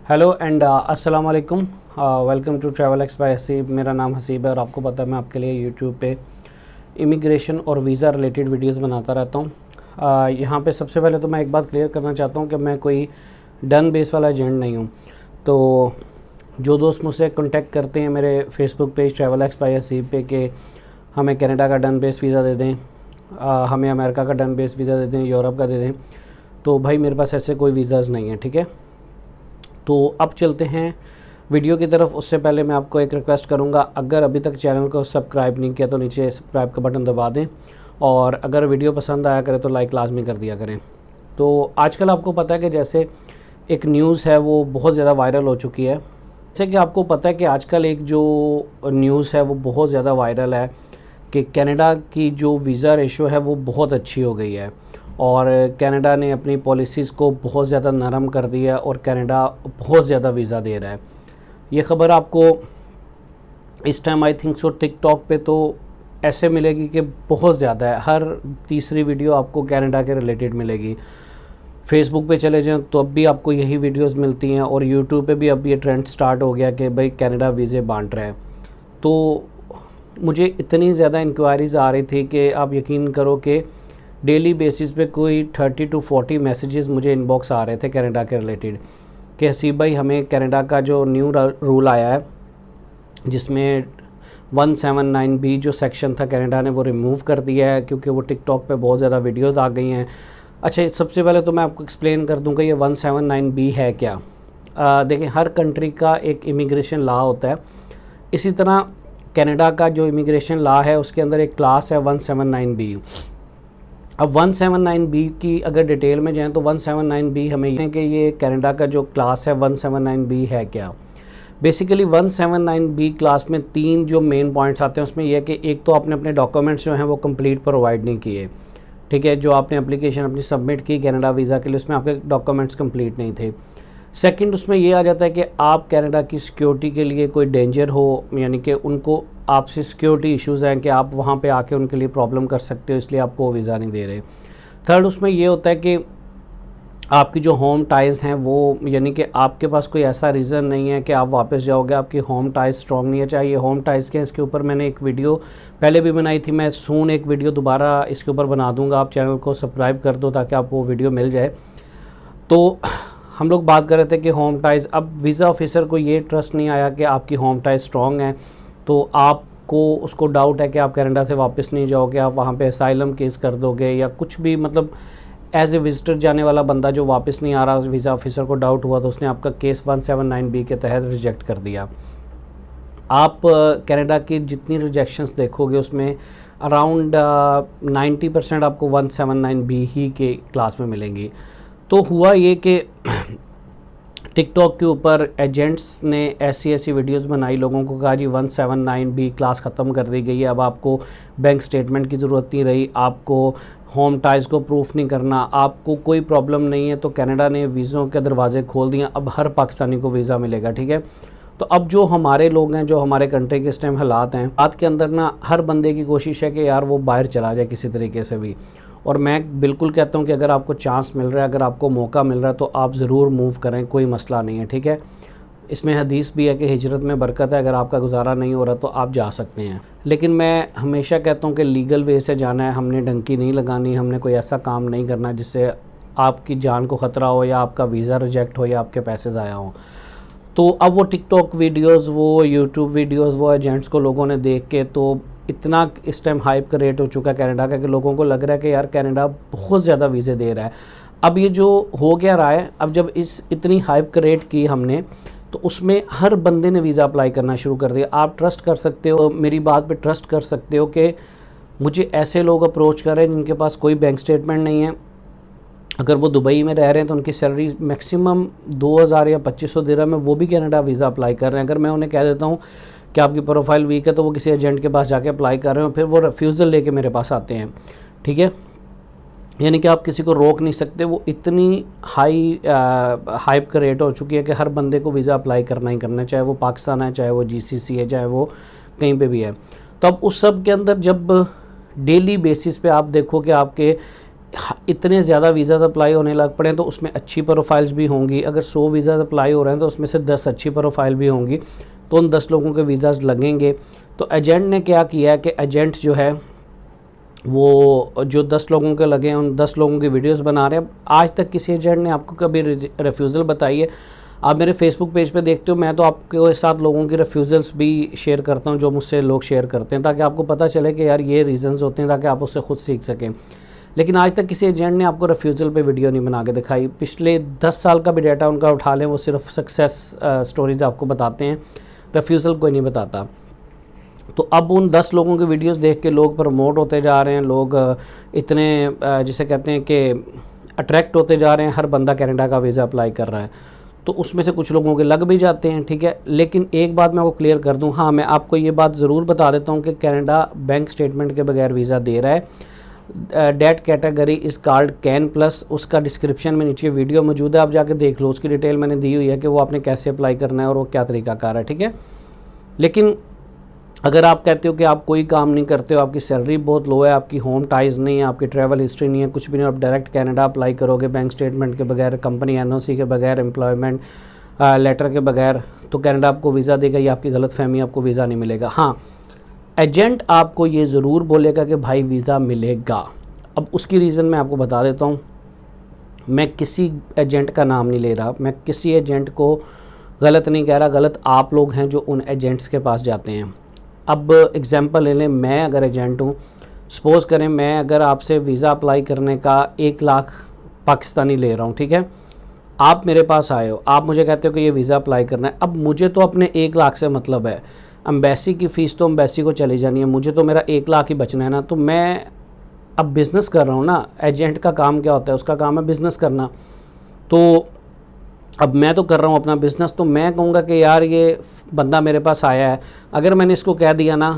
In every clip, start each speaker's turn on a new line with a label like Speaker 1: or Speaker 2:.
Speaker 1: Hello and अस्सलाम वालेकुम। Welcome to travel X by Haseeb. मेरा नाम हसीब है और आपको पता है मैं आपके लिए यूट्यूब पे इमिग्रेशन और वीज़ा रिलेटेड वीडियोस बनाता रहता हूँ। यहाँ पे सबसे पहले तो मैं एक बात क्लियर करना चाहता हूँ कि मैं कोई डन बेस वाला एजेंट नहीं हूँ। तो जो दोस्त मुझसे कांटेक्ट करते हैं मेरे Facebook page travel X by Haseeb पे कि हमें कनाडा का डन बेस वीज़ा दे दें, हमें अमेरिका का डन बेस वीज़ा दे दें, यूरोप का दे दें, तो भाई मेरे पास ऐसे कोई वीज़ाज़ नहीं है। ठीक है, तो अब चलते हैं वीडियो की तरफ। उससे पहले मैं आपको एक रिक्वेस्ट करूंगा, अगर अभी तक चैनल को सब्सक्राइब नहीं किया तो नीचे सब्सक्राइब का बटन दबा दें और अगर वीडियो पसंद आया करे तो लाइक लाजमी कर दिया करें। तो आजकल आपको पता है कि जैसे एक न्यूज़ है वो बहुत ज़्यादा वायरल हो चुकी है। जैसे कि आपको पता है कि आजकल एक जो न्यूज़ है वो बहुत ज़्यादा वायरल है कि कनाडा की जो वीज़ा रेशो है वो बहुत अच्छी हो गई है और कनाडा ने अपनी पॉलिसीज़ को बहुत ज़्यादा नरम कर दिया है और कनाडा बहुत ज़्यादा वीज़ा दे रहा है। ये ख़बर आपको इस time I think so TikTok पे तो ऐसे मिलेगी कि बहुत ज़्यादा है। हर तीसरी वीडियो आपको कनाडा के रिलेटेड मिलेगी। फेसबुक पे चले जाएं तो अब भी आपको यही वीडियोस मिलती हैं और यूट्यूब पे भी अब ये ट्रेंड स्टार्ट हो गया कि भाई कनाडा वीज़े बांट रहा है। तो मुझे इतनी ज़्यादा इंक्वायरीज़ आ रही थी कि आप यकीन करो कि डेली बेसिस पे कोई 30 to 40 मैसेजेस मुझे इनबॉक्स आ रहे थे कनाडा के रिलेटेड कि हसीब भाई हमें कनाडा का जो न्यू रूल आया है जिसमें 179B जो सेक्शन था कनाडा ने वो रिमूव कर दिया है क्योंकि वो टिकटॉक पे बहुत ज़्यादा वीडियोस आ गई हैं। अच्छा, सबसे पहले तो मैं आपको एक्सप्लेन कर दूं कि ये 179B है क्या। देखें, हर कंट्री का एक इमिग्रेशन लॉ होता है। इसी तरह कनाडा का जो इमिग्रेशन लॉ है उसके अंदर एक क्लास है 179B। अब 179B की अगर डिटेल में जाएं तो 179B हमें ये है कि ये कनाडा का जो क्लास है 179B है क्या। बेसिकली 179B क्लास में तीन जो मेन पॉइंट्स आते हैं उसमें यह है कि एक तो आपने अपने डॉक्यूमेंट्स जो हैं वो कंप्लीट प्रोवाइड नहीं किए। ठीक है, जो आपने एप्लीकेशन अपनी सबमिट की कनाडा वीज़ा के लिए उसमें आपके डॉक्यूमेंट्स कंप्लीट नहीं थे। सेकंड, उसमें ये आ जाता है कि आप कनाडा की सिक्योरिटी के लिए कोई डेंजर हो, यानी कि उनको आपसे सिक्योरिटी इश्यूज़ हैं कि आप वहाँ पे आके उनके लिए प्रॉब्लम कर सकते हो, इसलिए आपको वीज़ा नहीं दे रहे। थर्ड, उसमें ये होता है कि आपकी जो होम टाइज़ हैं वो, यानी कि आपके पास कोई ऐसा रीज़न नहीं है कि आप वापस जाओगे, आपकी होम टाइज़ स्ट्रॉन्ग नहीं है। चाहिए होम टाइज़ के इसके ऊपर मैंने एक वीडियो पहले भी बनाई थी, मैं सून एक वीडियो दोबारा इसके ऊपर बना दूँगा। आप चैनल को सब्सक्राइब कर दो ताकि आपको वो वीडियो मिल जाए। तो हम लोग बात कर रहे थे कि होम टाइज़, अब वीज़ा ऑफिसर को ये ट्रस्ट नहीं आया कि आपकी होम टाइज़ स्ट्रॉन्ग है, तो आपको उसको डाउट है कि आप कनाडा से वापस नहीं जाओगे, आप वहाँ पे असाइलम केस कर दोगे या कुछ भी, मतलब एज ए विजिटर जाने वाला बंदा जो वापस नहीं आ रहा, वीज़ा ऑफिसर को डाउट हुआ तो उसने आपका केस 179B के तहत रिजेक्ट कर दिया। आप कनाडा की जितनी रिजेक्शंस देखोगे उसमें अराउंड 90% आपको 179B ही के क्लास में मिलेंगी। तो हुआ ये कि टिकटॉक के ऊपर एजेंट्स ने ऐसी ऐसी वीडियोस बनाई, लोगों को कहा जी 179B क्लास ख़त्म कर दी गई है, अब आपको बैंक स्टेटमेंट की ज़रूरत नहीं रही, आपको होम टाइज़ को प्रूफ नहीं करना, आपको कोई प्रॉब्लम नहीं है। तो कनाडा ने वीज़ों के दरवाजे खोल दिए, अब हर पाकिस्तानी को वीज़ा मिलेगा। ठीक है, तो अब जो हमारे लोग हैं, जो हमारे कंट्री के इस टाइम हालात हैं, आज के अंदर ना हर बंदे की कोशिश है कि यार वो बाहर चला जाए किसी तरीके से भी। और मैं बिल्कुल कहता हूँ कि अगर आपको चांस मिल रहा है, अगर आपको मौका मिल रहा है तो आप ज़रूर मूव करें, कोई मसला नहीं है। ठीक है, इसमें हदीस भी है कि हिजरत में बरकत है, अगर आपका गुजारा नहीं हो रहा तो आप जा सकते हैं। लेकिन मैं हमेशा कहता हूँ कि लीगल वे से जाना है, हमने डंकी नहीं लगानी, हमने कोई ऐसा काम नहीं करना जिससे आपकी जान को ख़तरा हो या आपका वीज़ा रिजेक्ट हो या आपके पैसे ज़ाया हों। तो अब वो टिकटॉक वीडियोस, वो यूट्यूब वीडियोस, वो एजेंट्स को लोगों ने देख के तो इतना इस टाइम हाइप का रेट हो चुका है कनाडा का कि लोगों को लग रहा है कि यार कनाडा बहुत ज़्यादा वीज़े दे रहा है। अब ये जो हो गया रहा है, अब जब इस इतनी हाइप का रेट की हमने तो उसमें हर बंदे ने वीज़ा अप्लाई करना शुरू कर दिया। आप ट्रस्ट कर सकते हो, मेरी बात पे ट्रस्ट कर सकते हो कि मुझे ऐसे लोग अप्रोच कर रहे हैं जिनके पास कोई बैंक स्टेटमेंट नहीं है। अगर वो दुबई में रह रहे हैं तो उनकी सैलरी मैक्सिमम 2000 या 2500 दिरहम है, वो भी कनाडा वीज़ा अप्लाई कर रहे हैं। अगर मैं उन्हें कह देता हूँ कि आपकी प्रोफाइल वीक है तो वो किसी एजेंट के पास जाके अप्लाई कर रहे हैं, फिर वो रिफ्यूज़ल लेके मेरे पास आते हैं। ठीक है, यानी कि आप किसी को रोक नहीं सकते। वो इतनी हाइप का रेट हो चुकी है कि हर बंदे को वीज़ा अप्लाई करना ही करना है, चाहे वो पाकिस्तान है, चाहे वो GCC है, चाहे वो कहीं पे भी है। तो अब उस सब के अंदर जब डेली बेसिस पे आप देखो कि आपके इतने ज़्यादा वीज़ा अप्लाई होने लग पड़े तो उसमें अच्छी प्रोफाइल्स भी होंगी। अगर 100 वीज़ा अप्लाई हो रहे हैं तो उसमें से 10 अच्छी प्रोफाइल भी होंगी, तो उन 10 लोगों के वीज़ाज़ लगेंगे। तो एजेंट ने क्या किया है कि एजेंट जो है वो जो 10 लोगों के लगे हैं उन 10 लोगों की वीडियोस बना रहे हैं। आज तक किसी एजेंट ने आपको कभी रिफ्यूज़ल बताई है? आप मेरे फेसबुक पेज पे देखते हो, मैं तो आपके साथ लोगों की रिफ्यूज़ल्स भी शेयर करता हूँ जो मुझसे लोग शेयर करते हैं, ताकि आपको पता चले कि यार ये रीज़न्स होते हैं, ताकि आप उससे खुद सीख सकें। लेकिन आज तक किसी एजेंट ने आपको रिफ्यूज़ल पे वीडियो नहीं बना के दिखाई। पिछले 10 साल का भी डाटा उनका उठा लें, वो सिर्फ सक्सेस स्टोरीज आपको बताते हैं, रिफ्यूज़ल कोई नहीं बताता। तो अब उन 10 लोगों की वीडियोस देख के लोग प्रमोट होते जा रहे हैं, लोग इतने जिसे कहते हैं कि अट्रैक्ट होते जा रहे हैं, हर बंदा कनाडा का वीज़ा अप्लाई कर रहा है। तो उसमें से कुछ लोगों के लग भी जाते हैं, ठीक है। लेकिन एक बात मैं वो क्लियर कर दूं, हाँ मैं आपको ये बात ज़रूर बता देता हूँ कि कनाडा बैंक स्टेटमेंट के बगैर वीज़ा दे रहा है। Date category is called can plus, उसका डिस्क्रिप्शन में नीचे वीडियो मौजूद है, आप जाके देख लो, उसकी डिटेल मैंने दी हुई है कि वो आपने कैसे अप्लाई करना है और वो क्या तरीकाकार है, ठीक है। लेकिन अगर आप कहते हो कि आप कोई काम नहीं करते हो, आपकी सैलरी बहुत लो है, आपकी होम टाइज़ नहीं है, आपकी ट्रैवल हिस्ट्री नहीं है, कुछ भी नहीं, आप डायरेक्ट कनाडा अप्लाई करोगे बैंक स्टेटमेंट के बगैर, कंपनी एनओसी के बगैर, एम्प्लॉयमेंट लेटर के बगैर, तो कनाडा आपको वीज़ा देगा, ये आपकी गलतफहमी, आपको वीज़ा नहीं मिलेगा। हाँ, एजेंट आपको ये ज़रूर बोलेगा कि भाई वीज़ा मिलेगा। अब उसकी रीज़न मैं आपको बता देता हूँ। मैं किसी एजेंट का नाम नहीं ले रहा, मैं किसी एजेंट को गलत नहीं कह रहा, गलत आप लोग हैं जो उन एजेंट्स के पास जाते हैं। अब एग्ज़ाम्पल ले लें, मैं अगर एजेंट हूँ, सपोज़ करें मैं अगर आपसे वीज़ा अप्लाई करने का 1 लाख पाकिस्तानी ले रहा हूँ, ठीक है। आप मेरे पास आए हो, आप मुझे कहते हो कि ये वीज़ा अप्लाई करना है। अब मुझे तो अपने 1 लाख से मतलब है, एम्बेसी की फ़ीस तो एम्बेसी को चली जानी है, मुझे तो मेरा 1 लाख ही बचना है ना। तो मैं अब बिज़नेस कर रहा हूँ ना, एजेंट का काम क्या होता है, उसका काम है बिज़नेस करना। तो अब मैं तो कर रहा हूँ अपना बिज़नेस, तो मैं कहूँगा कि यार ये बंदा मेरे पास आया है, अगर मैंने इसको कह दिया ना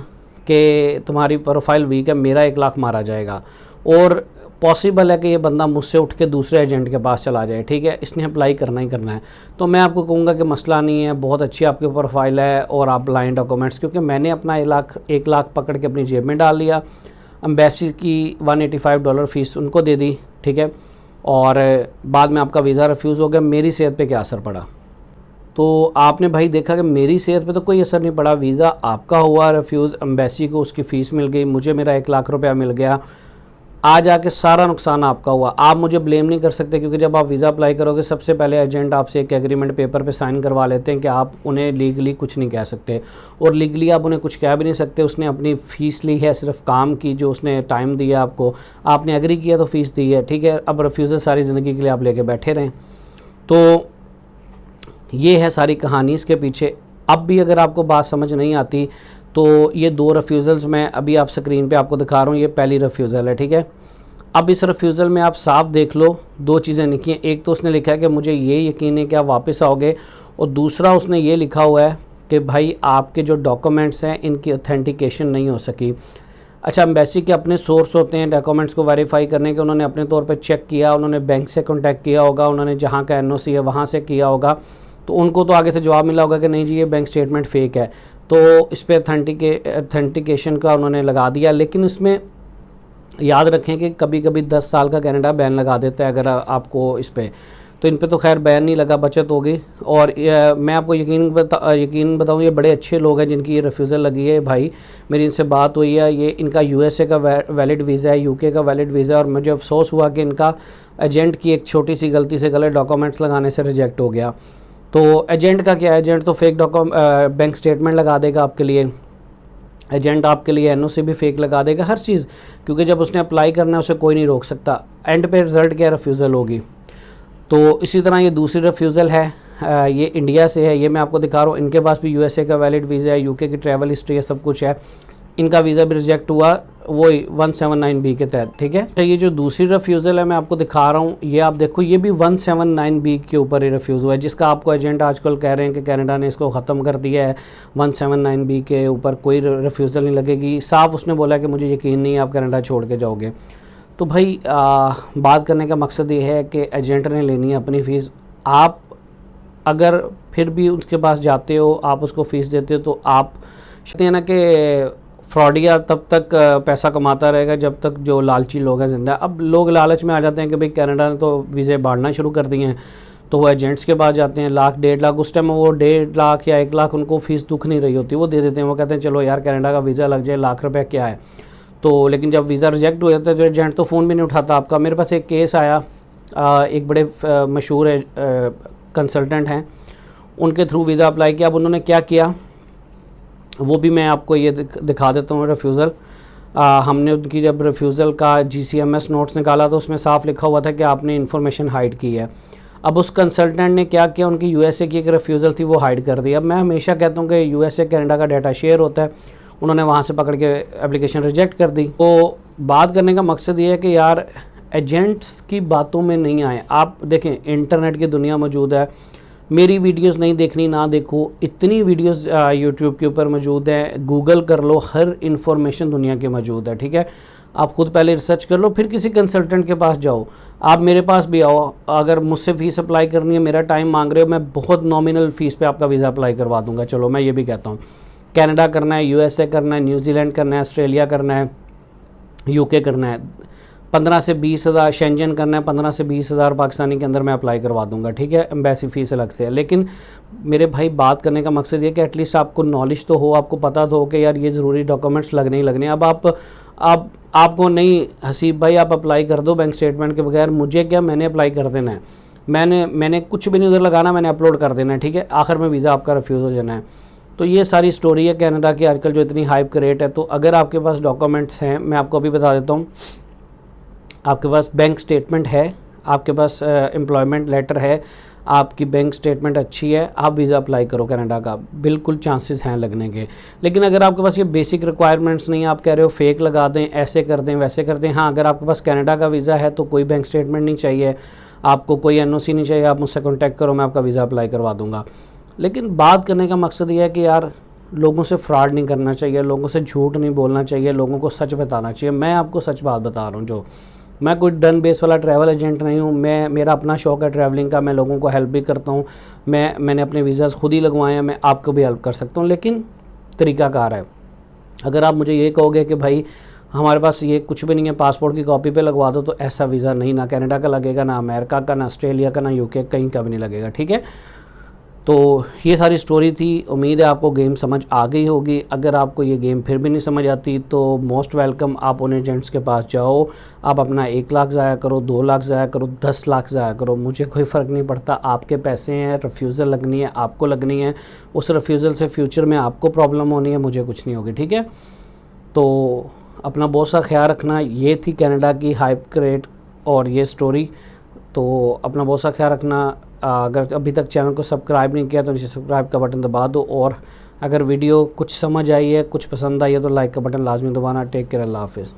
Speaker 1: कि तुम्हारी प्रोफाइल वीक है, मेरा 1 लाख मारा जाएगा। और पॉसिबल है कि ये बंदा मुझसे उठ के दूसरे एजेंट के पास चला जाए, ठीक है, इसने अप्लाई करना ही करना है। तो मैं आपको कहूँगा कि मसला नहीं है, बहुत अच्छी आपकी प्रोफाइल है और आप लाइन डॉक्यूमेंट्स, क्योंकि मैंने अपना 1 लाख पकड़ के अपनी जेब में डाल लिया, एम्बेसी की $185 फ़ीस उनको दे दी, ठीक है, और बाद में आपका वीज़ा रिफ्यूज़ हो गया। मेरी सेहत पे क्या असर पड़ा? तो आपने भाई देखा कि मेरी सेहत पे तो कोई असर नहीं पड़ा, वीज़ा आपका हुआ रिफ्यूज़, एम्बेसी को उसकी फ़ीस मिल गई, मुझे मेरा 1 लाख रुपया मिल गया। आ जाके सारा नुकसान आपका हुआ। आप मुझे ब्लेम नहीं कर सकते, क्योंकि जब आप वीज़ा अप्लाई करोगे सबसे पहले एजेंट आपसे एक एग्रीमेंट पेपर पे साइन करवा लेते हैं कि आप उन्हें लीगली कुछ नहीं कह सकते, और लीगली आप उन्हें कुछ कह भी नहीं सकते। उसने अपनी फ़ीस ली है सिर्फ काम की, जो उसने टाइम दिया आपको, आपने एग्री किया तो फ़ीस दी है, ठीक है। अब रिफ्यूज़ल सारी ज़िंदगी के लिए आप लेके बैठे रहें। तो ये है सारी कहानी इसके पीछे। अब भी अगर आपको बात समझ नहीं आती तो ये 2 रिफ्यूज़ल्स मैं अभी आप स्क्रीन पे आपको दिखा रहा हूँ, ये पहली रिफ्यूज़ल है, ठीक है। अब इस रिफ्यूज़ल में आप साफ देख लो, 2 चीज़ें लिखी हैं। एक तो उसने लिखा है कि मुझे ये यकीन है कि आप वापस आओगे, और दूसरा उसने ये लिखा हुआ है कि भाई आपके जो डॉक्यूमेंट्स हैं इनकी ऑथेंटिकेशन नहीं हो सकी। अच्छा, एम्बेसी के अपने सोर्स होते हैं डॉक्यूमेंट्स को वेरीफाई करने के, उन्होंने अपने तौर पे चेक किया, उन्होंने बैंक से कांटेक्ट किया होगा, उन्होंने जहाँ का एनओसी है वहाँ से किया होगा, तो उनको तो आगे से जवाब मिला होगा कि नहीं जी ये बैंक स्टेटमेंट फ़ेक है, तो इस पर ऑथेंटिकेशन का उन्होंने लगा दिया। लेकिन इसमें याद रखें कि कभी कभी 10 साल का कनाडा बैन लगा देता है अगर आपको इस पर, तो इन पे तो खैर बैन नहीं लगा, बचत होगी। और मैं आपको यकीन बताऊँ, ये बड़े अच्छे लोग हैं जिनकी ये रिफ्यूज़ल लगी है भाई, मेरी इनसे बात हुई है, ये इनका यूएसए का वैलिड वीज़ा है, यूके का वैलिड वीज़ा है, और मुझे अफसोस हुआ कि इनका एजेंट की एक छोटी सी गलती से गलत डॉक्यूमेंट्स लगाने से रिजेक्ट हो गया। तो एजेंट का क्या, एजेंट तो फेक बैंक स्टेटमेंट लगा देगा आपके लिए, एजेंट आपके लिए एनओसी भी फेक लगा देगा, हर चीज़, क्योंकि जब उसने अप्लाई करना है उसे कोई नहीं रोक सकता। एंड पे रिज़ल्ट क्या, रिफ्यूज़ल होगी। तो इसी तरह ये दूसरी रिफ्यूज़ल है, ये इंडिया से है, ये मैं आपको दिखा रहा हूँ, इनके पास भी यूएसए का वैलिड वीज़ा है, यूके की ट्रैवल हिस्ट्री है, सब कुछ है, इनका वीज़ा भी रिजेक्ट हुआ वही 179B के तहत, ठीक है। तो ये जो दूसरी रिफ्यूज़ल है मैं आपको दिखा रहा हूँ, ये आप देखो, ये भी 179B के ऊपर ही रिफ्यूज़ हुआ है, जिसका आपको एजेंट आजकल कह रहे हैं कि कनाडा ने इसको ख़त्म कर दिया है, 179B के ऊपर कोई रिफ्यूज़ल नहीं लगेगी। साफ उसने बोला कि मुझे यकीन नहीं है आप कनाडा छोड़ के जाओगे। तो भाई बात करने का मकसद ये है कि एजेंट ने लेनी है अपनी फ़ीस, आप अगर फिर भी उसके पास जाते हो, आप उसको फ़ीस देते हो, तो आप कहते हैं ना कि फ्रॉडिया तब तक पैसा कमाता रहेगा जब तक जो लालची लोग हैं ज़िंदा। अब लोग लालच में आ जाते हैं कि भाई कनाडा ने तो वीज़े बांटना शुरू कर दिए हैं, तो वो एजेंट्स के पास जाते हैं, लाख 1.5 लाख, उस टाइम वो 1.5 लाख या 1 लाख उनको फ़ीस दुख नहीं रही होती, वो दे देते हैं। वो कहते हैं चलो यार कनाडा का वीज़ा लग जाए, लाख रुपये क्या है। तो लेकिन जब वीज़ा रिजेक्ट हो जाता है तो एजेंट तो फ़ोन भी नहीं उठाता आपका। मेरे पास एक केस आया, एक बड़े मशहूर कंसल्टेंट हैं, उनके थ्रू वीज़ा अप्लाई किया। अब उन्होंने क्या किया वो भी मैं आपको ये दिखा देता हूँ। रिफ्यूज़ल हमने उनकी जब रिफ्यूज़ल का GCMS नोट्स निकाला तो उसमें साफ लिखा हुआ था कि आपने इन्फॉर्मेशन हाइड की है। अब उस कंसल्टेंट ने क्या किया, उनकी USA की एक रिफ्यूज़ल थी वो हाइड कर दी। अब मैं हमेशा कहता हूँ कि USA कनाडा का डाटा शेयर होता है, उन्होंने वहाँ से पकड़ के एप्लीकेशन रिजेक्ट कर दी। तो बात करने का मकसद ये है कि यार एजेंट्स की बातों में नहीं आए। आप देखें इंटरनेट की दुनिया मौजूद है, मेरी वीडियोस नहीं देखनी ना देखो, इतनी वीडियोस यूट्यूब के ऊपर मौजूद है, गूगल कर लो, हर इन्फॉर्मेशन दुनिया के मौजूद है। ठीक है, आप खुद पहले रिसर्च कर लो, फिर किसी कंसल्टेंट के पास जाओ, आप मेरे पास भी आओ। अगर मुझसे फ़ीस अप्लाई करनी है, मेरा टाइम मांग रहे हो, मैं बहुत नॉमिनल फ़ीस पे आपका वीज़ा अप्लाई करवा दूंगा। चलो मैं ये भी कहता हूँ, कनाडा करना है, USA करना है, न्यूजीलैंड करना है, ऑस्ट्रेलिया करना है, UK करना है, 15 से 20 हज़ार शेंजन करना है, 15 से 20 हज़ार पाकिस्तानी के अंदर मैं अप्लाई करवा दूंगा। ठीक है, एम्बेसी फ़ीस अलग से है। लेकिन मेरे भाई बात करने का मकसद ये कि एटलीस्ट आपको नॉलेज तो हो, आपको पता तो हो कि यार ये ज़रूरी डॉक्यूमेंट्स लगने ही लगने। अब आपको नहीं, हसीब भाई आप अप्लाई कर दो बैंक स्टेटमेंट के बगैर, मुझे क्या, मैंने अप्लाई कर देना है, मैंने कुछ भी नहीं उधर लगाना, मैंने अपलोड कर देना है। ठीक है, आखिर में वीज़ा आपका रिफ्यूज़ हो जाना है। तो ये सारी स्टोरी है कनाडा की आजकल जो इतनी हाइप का रेट है। तो अगर आपके पास डॉक्यूमेंट्स हैं, मैं आपको अभी बता देता हूँ, आपके पास बैंक स्टेटमेंट है, आपके पास एम्प्लॉयमेंट लेटर है, आपकी बैंक स्टेटमेंट अच्छी है, आप वीज़ा अप्लाई करो कनाडा का, बिल्कुल चांसेस हैं लगने के। लेकिन अगर आपके पास ये बेसिक रिक्वायरमेंट्स नहीं है, आप कह रहे हो फेक लगा दें, ऐसे कर दें, वैसे कर दें, हाँ अगर आपके पास कनाडा का वीज़ा है तो कोई बैंक स्टेटमेंट नहीं चाहिए, आपको कोई NOC नहीं चाहिए, आप मुझसे कॉन्टैक्ट करो, मैं आपका वीज़ा अप्लाई करवा दूँगा। लेकिन बात करने का मकसद ये है कि यार लोगों से फ्रॉड नहीं करना चाहिए, लोगों से झूठ नहीं बोलना चाहिए, लोगों को सच बताना चाहिए। मैं आपको सच बात बता रहा हूँ, जो मैं कोई डन बेस वाला ट्रैवल एजेंट नहीं हूँ, मेरा अपना शौक़ है ट्रैवलिंग का, मैं लोगों को हेल्प भी करता हूँ, मैंने अपने वीज़ाज़ खुद ही लगवाए हैं, मैं आपको भी हेल्प कर सकता हूँ, लेकिन तरीक़ाकार है। अगर आप मुझे ये कहोगे कि भाई हमारे पास ये कुछ भी नहीं है, पासपोर्ट की कॉपी पे लगवा दो, तो ऐसा वीज़ा नहीं, ना कनाडा का लगेगा, ना अमेरिका का, ना ऑस्ट्रेलिया का, ना UK, कहीं का भी नहीं लगेगा। ठीक है, तो ये सारी स्टोरी थी। उम्मीद है आपको गेम समझ आ गई होगी। अगर आपको ये गेम फिर भी नहीं समझ आती तो मोस्ट वेलकम, आप उन एजेंट्स के पास जाओ, आप अपना 1 लाख ज़ाया करो, 2 लाख ज़ाया करो, 10 लाख ज़ाया करो, मुझे कोई फ़र्क नहीं पड़ता। आपके पैसे हैं, रिफ्यूज़ल लगनी है, आपको लगनी है, उस रिफ्यूज़ल से फ्यूचर में आपको प्रॉब्लम होनी है, मुझे कुछ नहीं होगी। ठीक है, तो अपना बहुत सा ख्याल रखना। ये थी कनाडा की हाइप रेट और ये स्टोरी, तो अपना बहुत सा ख्याल रखना। अगर अभी तक चैनल को सब्सक्राइब नहीं किया तो नीचे सब्सक्राइब का बटन दबा दो, और अगर वीडियो कुछ समझ आई है, कुछ पसंद आई है तो लाइक का बटन लाजमी दबाना। टेक केयर, अल्लाह हाफिज़।